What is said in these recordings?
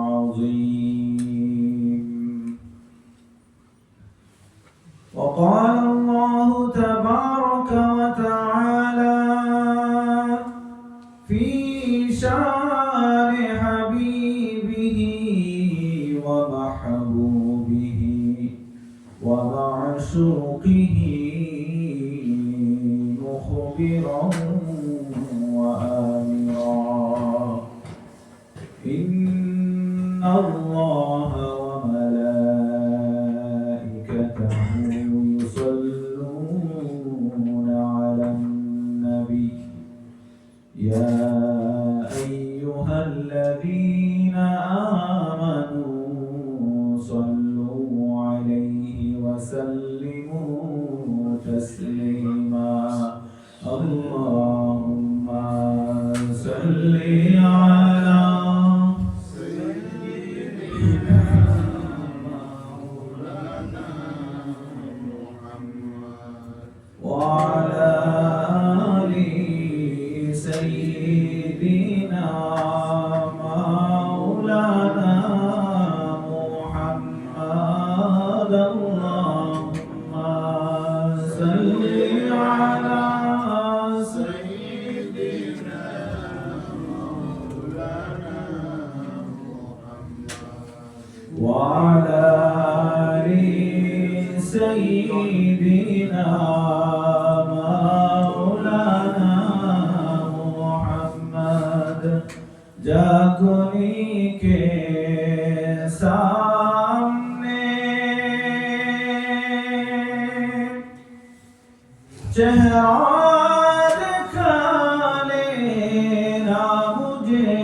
عظيم. وقال الله تبارك وتعالى في شان حبيبه ومحبوبه ومعشوقه مخبرا وآمرا: إن الله وملائكته يصلون على النبي يا أيها الذين آمنوا صلوا عليه وسلموا تسليما. اللهم صل على سيدنا مولانا محمد وعلى آل سيدنا مولانا محمد. اللهم صل على سيدنا مولانا محمد وعلى آل سيدنا مولانا محمد. जागुनी के सामने चेहरा दिखा लेना मुझे,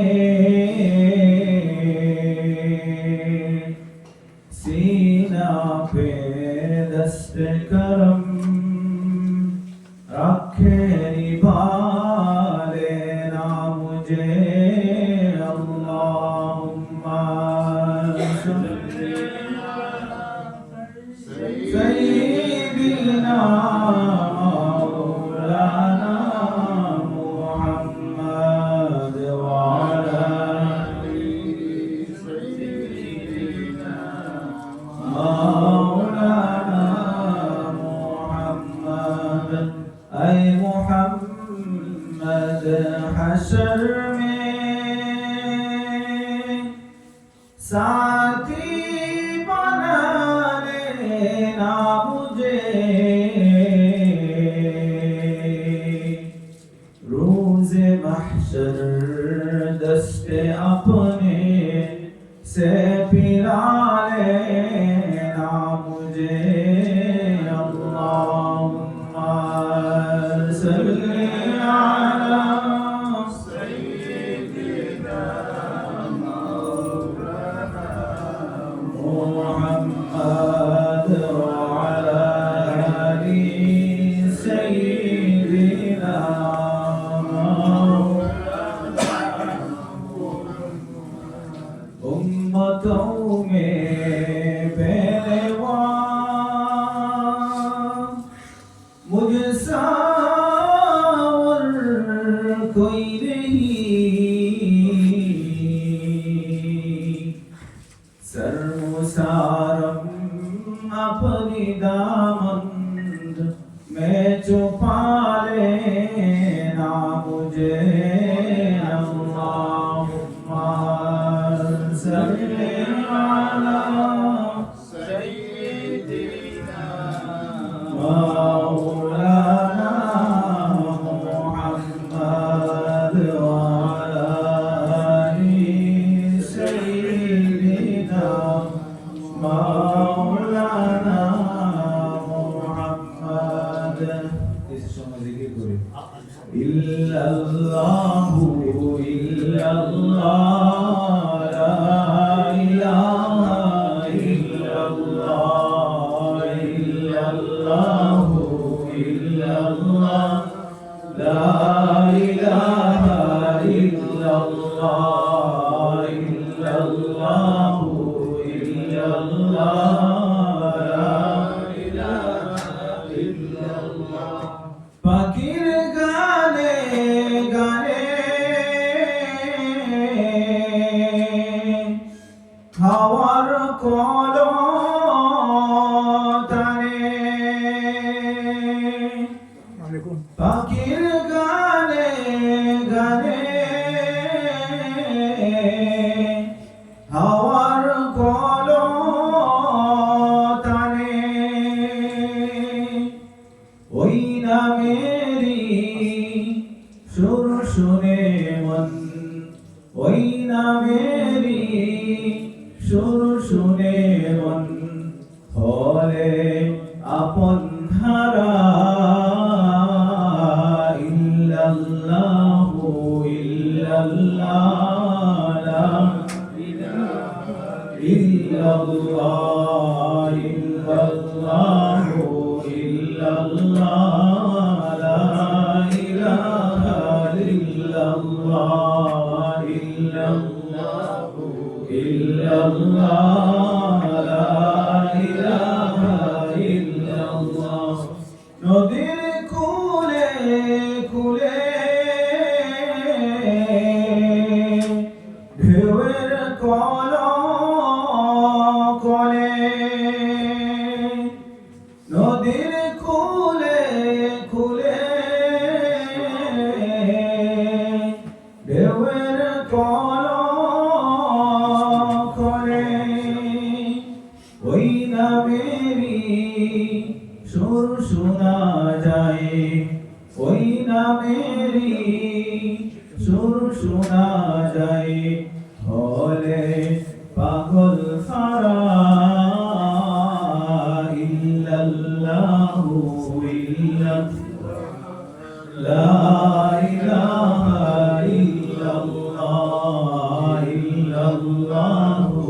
सीना पे दस्ते करम रखे निभा लेना मुझे। سيدنا مولانا محمد وعلى سيدنا مولانا محمد. أي محمد حشر में साथी बना लेना मुझे, रोज़े महशर दस्ते अपने से पिला लेना मुझे। अल्लाहुम्मा सल्ली अला सय्यिदिना मौलाना मुहम्मद वअला आलि सय्यिदिना उम्मतों में पहलवा मुझसा और कोई नहीं, सर्वसारम अपनी दामन में छुपा लेना मुझे। अल्लाहुम्मा सल्ली अला सय्यिदिना मौलाना मुहम्मद वअला आलि सय्यिदिना मौलाना मुहम्मद। इस समय जिक्र करें इल्लल्लाहु इल्लल्लाह ला इलाहा इल्लल्लाह इल्लल्लाहु इल्लल्लाह ला इलाहा इल्लल्लाह इल्लल्लाहु इल्लल्लाह ला इलाहा इल्लल्लाह। फकीर गाने गाने হাওয়ার কলতানে পাখির গানে গানে হাওয়ার কলতানে ওই নামেরি সুর শুনে মন ওই নামেরি সুর শুনে মন হলে আপন ধারা ইল্লাল্লাহু ইল্লাল্লাহ লা ইলাহা ইল্লাল্লাহ ইল্লাল্লাহু ইল্লাল্লাহ লা ইলাহা ইল্লাল্লাহ ইল্লাল্লাহু ইল্লাল্লাহ লা ইলাহা ইল্লাল্লাহ নদীর কুলে কুলে ঢেউয়ের কল কলে নদীর কুলে কুলে ঢেউয়ের কল কলে ওই নামেরি সুর শোনা যায় ওই নামেরি সুর শোনা যায় হলে পাগল সারা ইল্লাল্লাহু ইল্লাল্লাহ লা ইলাহা ইল্লাল্লাহ ইল্লাল্লাহু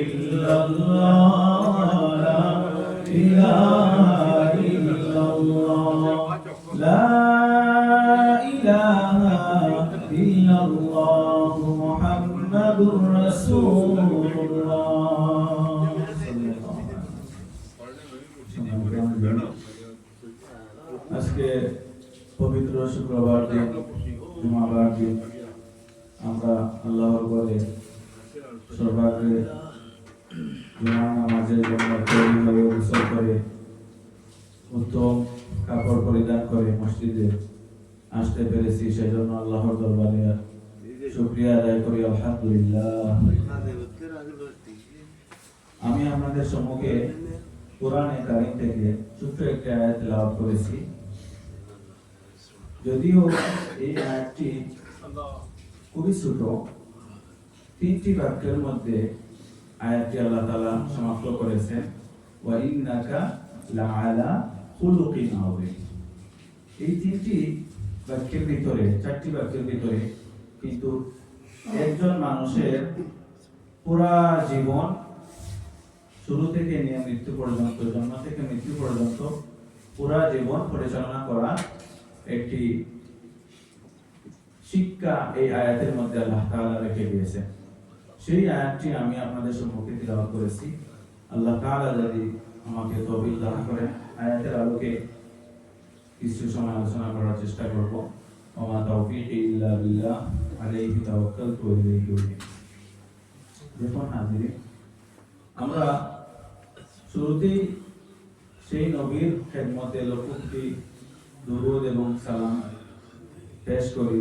ইল্লাল্লাহ লা ইলাহা ইল্লাল্লাহ লা ইলাহা ইল্লাল্লাহ মুহাম্মাদুর রাসূলুল্লাহ। আজকে পবিত্র শুক্রবার দিন জুমাবার দিন আমরা আল্লাহর ঘরে সর্বাগ্রে জুমা নামাজের জন্য তৈরি হয়ে গোসল করে উত্তম কাপড় পরিধান করে মসজিদে আসতে পেরেছি, সেজন্য আল্লাহর দরবারে শুকরিয়া আদায় করি আলহামদুলিল্লাহ। আমি আপনাদের সম্মুখে কোরআনে কারীম থেকে ছোট্ট একটি আয়াত তেলাওয়াত করেছি। যদিও এই আয়াতটি খুবই ছোট, 3টি বাক্যের মধ্যে আয়াতটি আল্লাহ তাআলা সমাপ্ত করেছেন ওয়া ইন্নাকা লাআলা খুলুকিন আযীম। এই 3টি বাক্যের ভিতরে 4টি বাক্যের ভিতরে কিন্তু একজন মানুষের পুরা জীবন শুরু থেকে নিয়ে মৃত্যু পর্যন্ত, জন্ম থেকে মৃত্যু পর্যন্ত পুরা জীবন পরিচালনা করা একটি শিক্ষা এই আয়াতের মধ্যে আল্লাহ তাআলা রেখে দিয়েছেন। সেই আয়াতটি আমি আপনাদের সম্মুখে তিলাওয়াত করেছি। আল্লাহ তাআলা যদি আমাকে তৌফিক দান করেন আয়াতের আলোকে কিছু সময় আলোচনা করার চেষ্টা করব। ওমা তাওফীকি ইল্লা বিল্লাহ আলাইহি তাওয়াক্কালতু ওয়া ইলাইহি উনীব। দেখুন হাজিরিন, আমরা শুরুতেই সেই নবীর খেদমতে লক্ষ কোটি দুরূদ এবং সালাম পেশ করি।